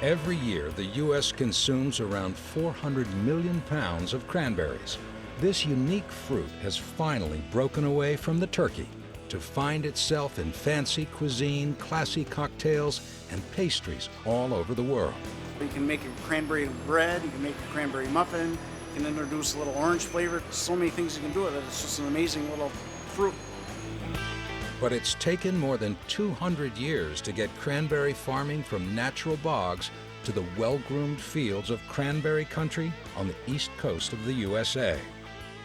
Every year, the U.S. consumes around 400 million pounds of cranberries. This unique fruit has finally broken away from the turkey to find itself in fancy cuisine, classy cocktails, and pastries all over the world. You can make a cranberry bread, you can make a cranberry muffin, you can introduce a little orange flavor. So many things you can do with it. It's just an amazing little fruit. But it's taken more than 200 years to get cranberry farming from natural bogs to the well-groomed fields of cranberry country on the east coast of the USA.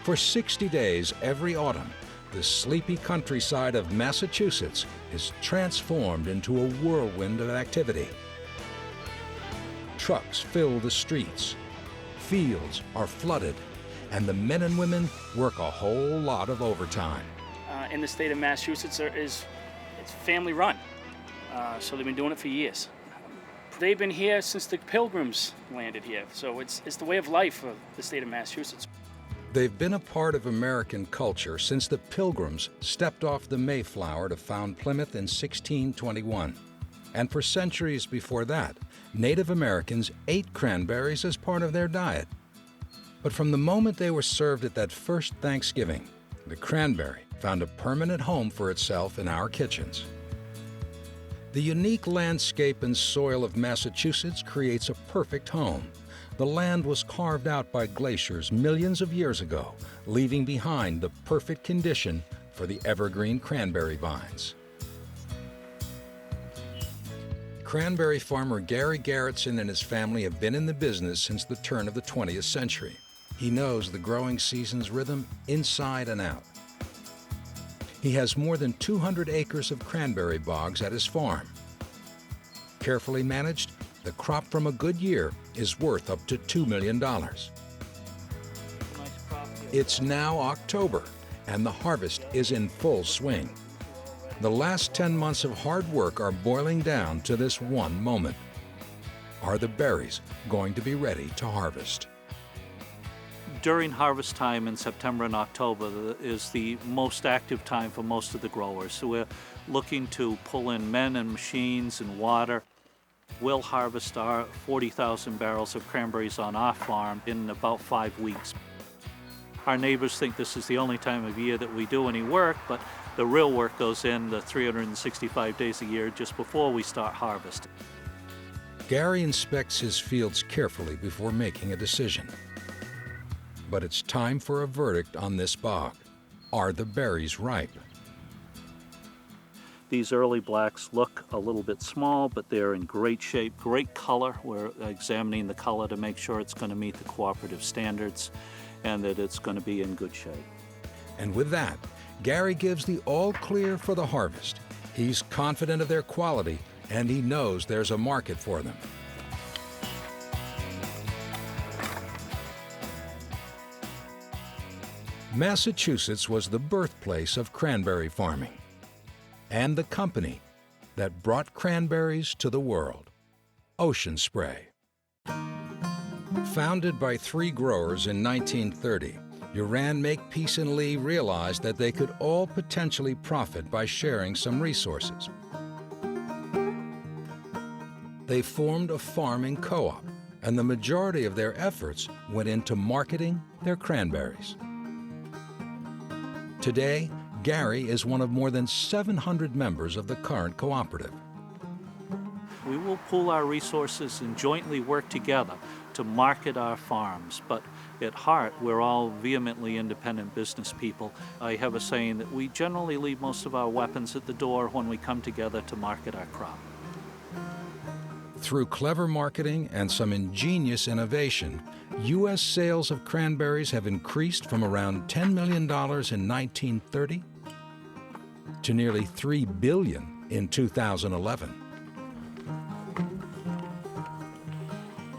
For 60 days every autumn, the sleepy countryside of Massachusetts is transformed into a whirlwind of activity. Trucks fill the streets, fields are flooded, and the men and women work a whole lot of overtime. In the state of Massachusetts, it's family run, so they've been doing it for years. They've been here since the Pilgrims landed here, so it's the way of life of the state of Massachusetts. They've been a part of American culture since the Pilgrims stepped off the Mayflower to found Plymouth in 1621. And for centuries before that, Native Americans ate cranberries as part of their diet. But from the moment they were served at that first Thanksgiving, the cranberry found a permanent home for itself in our kitchens. The unique landscape and soil of Massachusetts creates a perfect home. The land was carved out by glaciers millions of years ago, leaving behind the perfect condition for the evergreen cranberry vines. Cranberry farmer Gary Garretson and his family have been in the business since the turn of the 20th century. He knows the growing season's rhythm inside and out. He has more than 200 acres of cranberry bogs at his farm. Carefully managed, the crop from a good year is worth up to $2 million. It's now October, and the harvest is in full swing. The last 10 months of hard work are boiling down to this one moment. Are the berries going to be ready to harvest? During harvest time in September and October is the most active time for most of the growers. So we're looking to pull in men and machines and water. We'll harvest our 40,000 barrels of cranberries on our farm in about 5 weeks. Our neighbors think this is the only time of year that we do any work, but the real work goes in the 365 days a year just before we start harvesting. Gary inspects his fields carefully before making a decision. But it's time for a verdict on this bog. Are the berries ripe? These early blacks look a little bit small, but they're in great shape, great color. We're examining the color to make sure it's going to meet the cooperative standards and that it's going to be in good shape. And with that, Gary gives the all clear for the harvest. He's confident of their quality, and he knows there's a market for them. Massachusetts was the birthplace of cranberry farming and the company that brought cranberries to the world, Ocean Spray. Founded by 3 growers in 1930, Uran, Makepeace, and Lee realized that they could all potentially profit by sharing some resources. They formed a farming co-op, and the majority of their efforts went into marketing their cranberries. Today, Gary is one of more than 700 members of the current cooperative. We will pool our resources and jointly work together to market our farms, but at heart, we're all vehemently independent business people. I have a saying that we generally leave most of our weapons at the door when we come together to market our crop. Through clever marketing and some ingenious innovation, U.S. sales of cranberries have increased from around $10 million in 1930 to nearly $3 billion in 2011.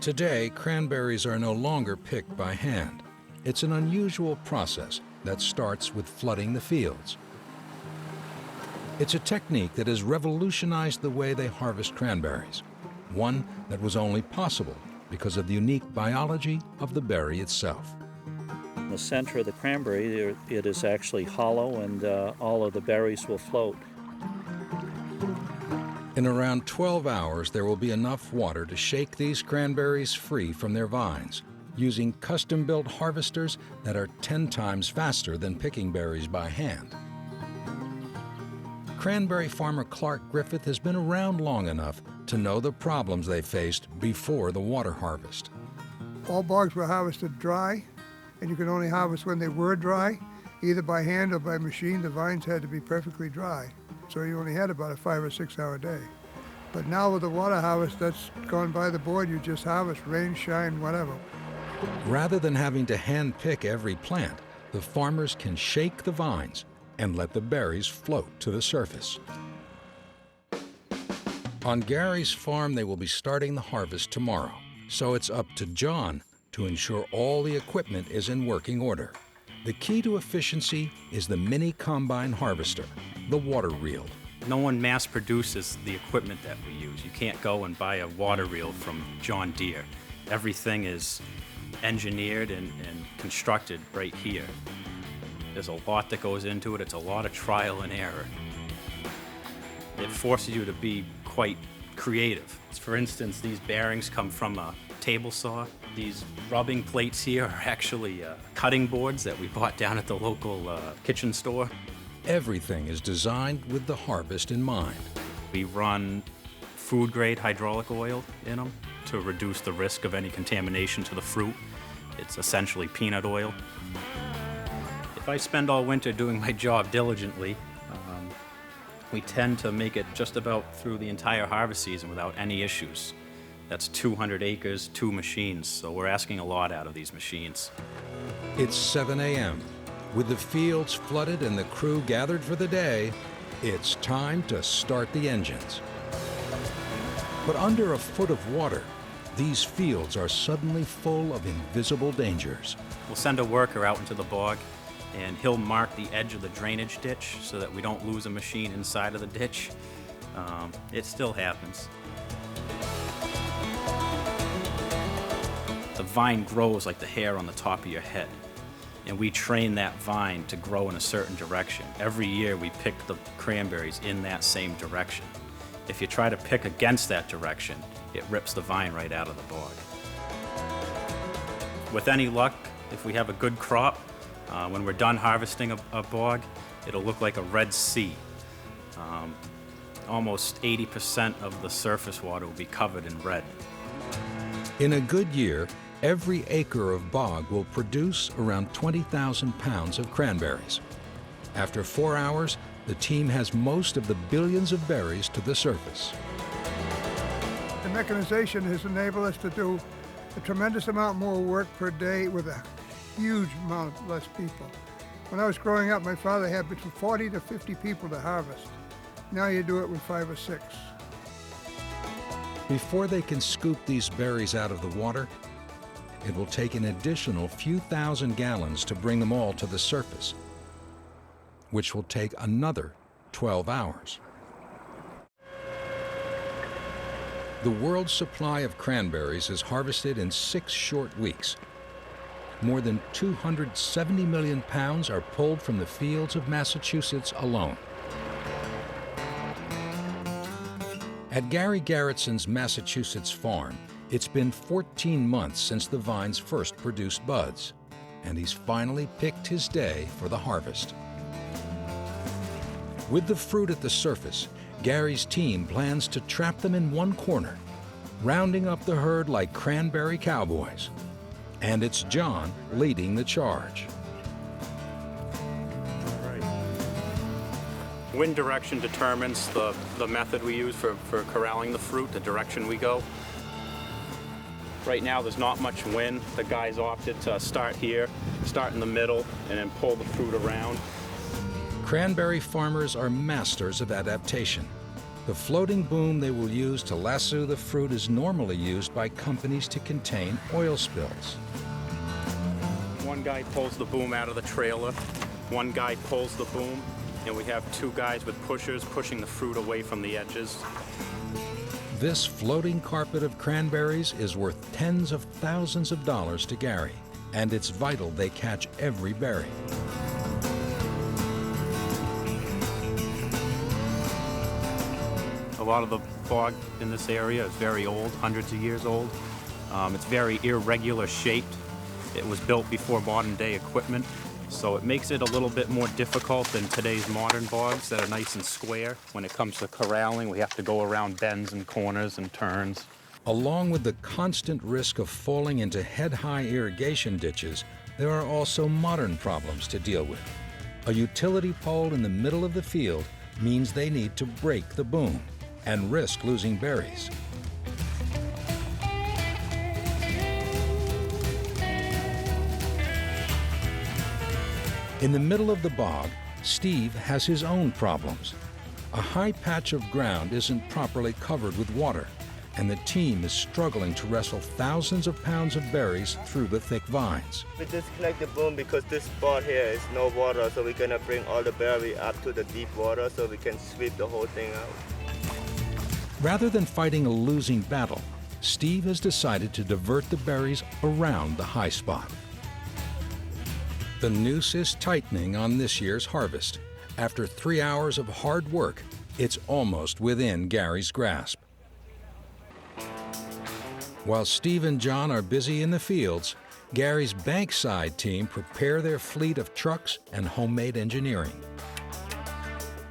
Today, cranberries are no longer picked by hand. It's an unusual process that starts with flooding the fields. It's a technique that has revolutionized the way they harvest cranberries, one that was only possible because of the unique biology of the berry itself. In the center of the cranberry, it is actually hollow, and all of the berries will float. In around 12 hours, there will be enough water to shake these cranberries free from their vines, using custom-built harvesters that are 10 times faster than picking berries by hand. Cranberry farmer Clark Griffith has been around long enough to know the problems they faced before the water harvest. All bogs were harvested dry, and you could only harvest when they were dry, either by hand or by machine. The vines had to be perfectly dry, so you only had about a 5 or 6 hour day. But now with the water harvest, that's gone by the board. You just harvest, rain, shine, whatever. Rather than having to hand-pick every plant, the farmers can shake the vines and let the berries float to the surface. On Gary's farm, they will be starting the harvest tomorrow, so it's up to John to ensure all the equipment is in working order. The key to efficiency is the mini combine harvester, the water reel. No one mass produces the equipment that we use. You can't go and buy a water reel from John Deere. Everything is engineered and constructed right here. There's a lot that goes into it. It's a lot of trial and error. It forces you to be quite creative. For instance, these bearings come from a table saw. These rubbing plates here are actually cutting boards that we bought down at the local kitchen store. Everything is designed with the harvest in mind. We run food-grade hydraulic oil in them to reduce the risk of any contamination to the fruit. It's essentially peanut oil. If I spend all winter doing my job diligently, we tend to make it just about through the entire harvest season without any issues. That's 200 acres, 2 machines, so we're asking a lot out of these machines. It's 7 a.m. With the fields flooded and the crew gathered for the day, it's time to start the engines. But under a foot of water, these fields are suddenly full of invisible dangers. We'll send a worker out into the bog, and he'll mark the edge of the drainage ditch so that we don't lose a machine inside of the ditch. It still happens. The vine grows like the hair on the top of your head, and we train that vine to grow in a certain direction. Every year we pick the cranberries in that same direction. If you try to pick against that direction, it rips the vine right out of the bog. With any luck, if we have a good crop, when we're done harvesting a bog, it'll look like a Red Sea. Almost 80% of the surface water will be covered in red. In a good year, every acre of bog will produce around 20,000 pounds of cranberries. After 4 hours, the team has most of the billions of berries to the surface. The mechanization has enabled us to do a tremendous amount more work per day with a huge amount of less people. When I was growing up, my father had between 40 to 50 people to harvest. Now you do it with 5 or 6. Before they can scoop these berries out of the water, it will take an additional few thousand gallons to bring them all to the surface, which will take another 12 hours. The world's supply of cranberries is harvested in 6 short weeks. More than 270 million pounds are pulled from the fields of Massachusetts alone. At Gary Garretson's Massachusetts farm, it's been 14 months since the vines first produced buds, and he's finally picked his day for the harvest. With the fruit at the surface, Gary's team plans to trap them in one corner, rounding up the herd like cranberry cowboys. And it's John leading the charge. Wind direction determines the method we use for corralling the fruit, the direction we go. Right now there's not much wind. The guys opted to start here, start in the middle, and then pull the fruit around. Cranberry farmers are masters of adaptation. The floating boom they will use to lasso the fruit is normally used by companies to contain oil spills. One guy pulls the boom out of the trailer, one guy pulls the boom, and we have 2 guys with pushers pushing the fruit away from the edges. This floating carpet of cranberries is worth tens of thousands of dollars to Gary, and it's vital they catch every berry. lot of the bog in this area is very old, hundreds of years old. It's very irregular shaped. It was built before modern day equipment, so it makes it a little bit more difficult than today's modern bogs that are nice and square. When it comes to corralling, we have to go around bends and corners and turns. Along with the constant risk of falling into head-high irrigation ditches, there are also modern problems to deal with. A utility pole in the middle of the field means they need to break the boom and risk losing berries. In the middle of the bog, Steve has his own problems. A high patch of ground isn't properly covered with water, and the team is struggling to wrestle thousands of pounds of berries through the thick vines. We disconnect the boom because this spot here is no water, so we're gonna bring all the berry up to the deep water so we can sweep the whole thing out. Rather than fighting a losing battle, Steve has decided to divert the berries around the high spot. The noose is tightening on this year's harvest. After 3 hours of hard work, it's almost within Gary's grasp. While Steve and John are busy in the fields, Gary's Bankside team prepare their fleet of trucks and homemade engineering.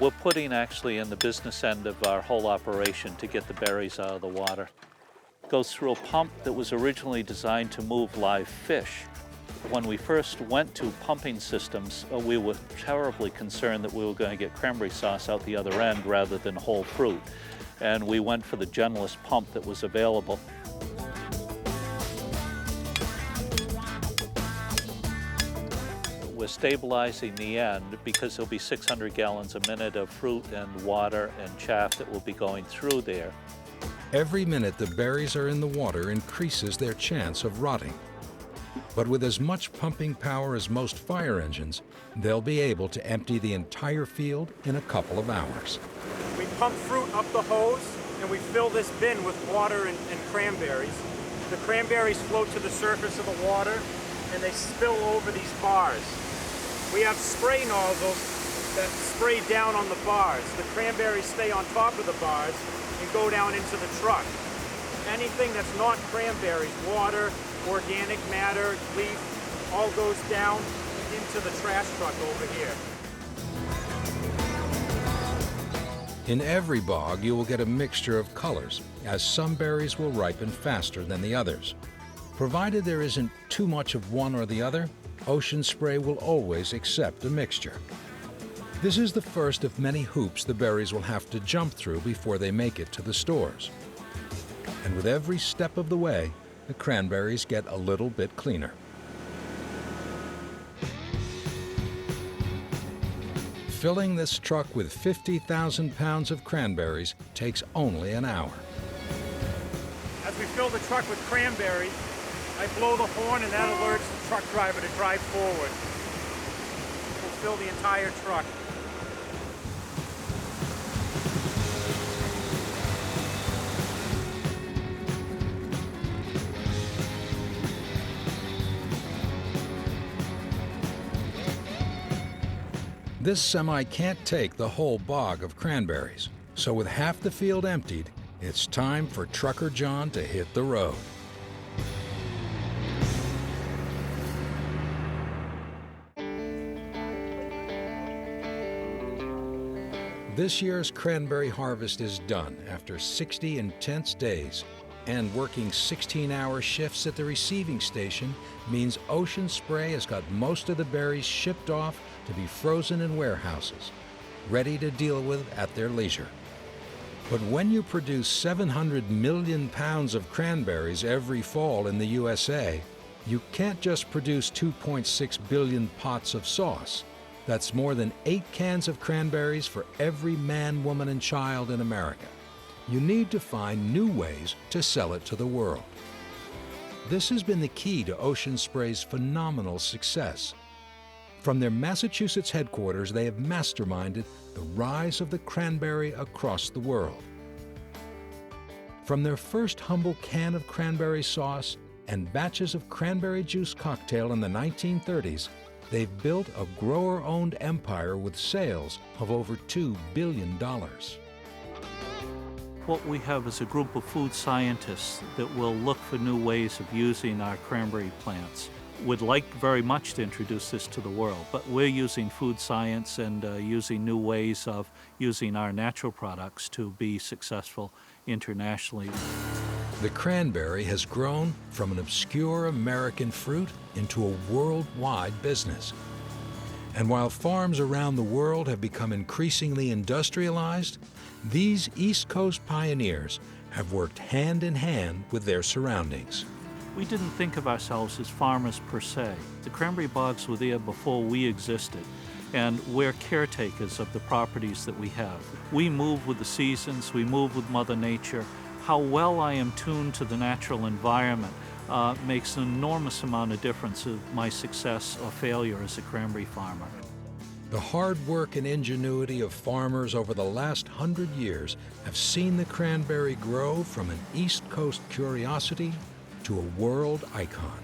We're putting actually in the business end of our whole operation to get the berries out of the water. It goes through a pump that was originally designed to move live fish. When we first went to pumping systems, we were terribly concerned that we were going to get cranberry sauce out the other end rather than whole fruit. And we went for the gentlest pump that was available. We're stabilizing the end because there'll be 600 gallons a minute of fruit and water and chaff that will be going through there. Every minute the berries are in the water increases their chance of rotting. But with as much pumping power as most fire engines, they'll be able to empty the entire field in a couple of hours. We pump fruit up the hose and we fill this bin with water and cranberries. The cranberries float to the surface of the water and they spill over these bars. We have spray nozzles that spray down on the bars. The cranberries stay on top of the bars and go down into the truck. Anything that's not cranberries, water, organic matter, leaf, all goes down into the trash truck over here. In every bog, you will get a mixture of colors, as some berries will ripen faster than the others. Provided there isn't too much of one or the other, Ocean Spray will always accept a mixture. This is the first of many hoops the berries will have to jump through before they make it to the stores. And with every step of the way, the cranberries get a little bit cleaner. Filling this truck with 50,000 pounds of cranberries takes only an hour. As we fill the truck with cranberries, I blow the horn and that alerts the truck driver to drive forward. We'll fill the entire truck. This semi can't take the whole bog of cranberries, so with half the field emptied, it's time for Trucker John to hit the road. This year's cranberry harvest is done after 60 intense days, and working 16-hour shifts at the receiving station means Ocean Spray has got most of the berries shipped off to be frozen in warehouses, ready to deal with at their leisure. But when you produce 700 million pounds of cranberries every fall in the USA, you can't just produce 2.6 billion pots of sauce. That's more than 8 cans of cranberries for every man, woman, and child in America. You need to find new ways to sell it to the world. This has been the key to Ocean Spray's phenomenal success. From their Massachusetts headquarters, they have masterminded the rise of the cranberry across the world. From their first humble can of cranberry sauce and batches of cranberry juice cocktail in the 1930s, they've built a grower-owned empire with sales of over $2 billion. What we have is a group of food scientists that will look for new ways of using our cranberry plants. Would like very much to introduce this to the world, but we're using food science and using new ways of using our natural products to be successful internationally. The cranberry has grown from an obscure American fruit into a worldwide business. And while farms around the world have become increasingly industrialized, these East Coast pioneers have worked hand in hand with their surroundings. We didn't think of ourselves as farmers per se. The cranberry bogs were there before we existed, and we're caretakers of the properties that we have. We move with the seasons, we move with Mother Nature. How well I am tuned to the natural environment makes an enormous amount of difference of my success or failure as a cranberry farmer. The hard work and ingenuity of farmers over the last 100 years have seen the cranberry grow from an East Coast curiosity to a world icon.